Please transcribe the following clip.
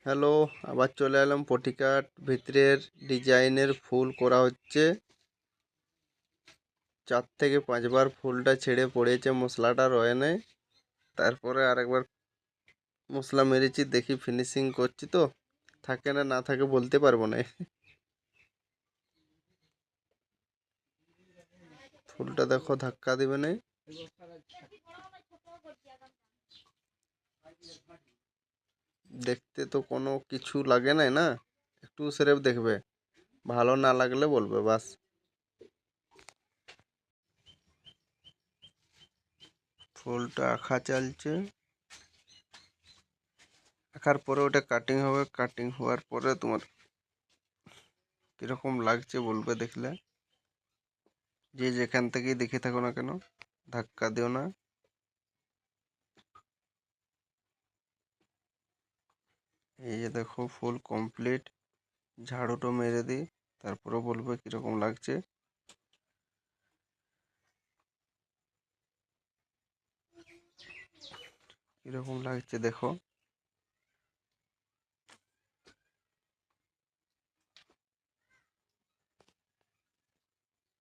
Hello, আবার চলে এলাম পটিকাট ভিতরের ডিজাইনের ফুল করা হচ্ছে। 4 থেকে 5 বার ফুলটা ছেড়ে পড়েছে, মশলাটা রয়ে নেই। তারপরে আরেকবার মশলা মেরেছি, দেখি ফিনিশিং করছি তো থাকে না না থাকে বলতে পারবো না। ফুলটা দেখো ধাক্কা দিবে না, দেখতে তো কোনো কিছু লাগে নাই না, একটু সেরেফ দেখবে, ভালো না লাগলে বলবে বাস। ফুলটা আঁকা চলছে, আঁকার পরে ওটা কাটিং হবে, কাটিং হওয়ার পরে তোমার কিরকম লাগছে বলবে দেখলে। যে যেখান থেকেই দেখে থাকো না কেন, ধাক্কা দিও না। এই যে দেখো ফুল কমপ্লিট, ঝাড়ুটো মেরে দিই, তারপরে বলবে কিরকম লাগছে। কিরকম লাগছে দেখো।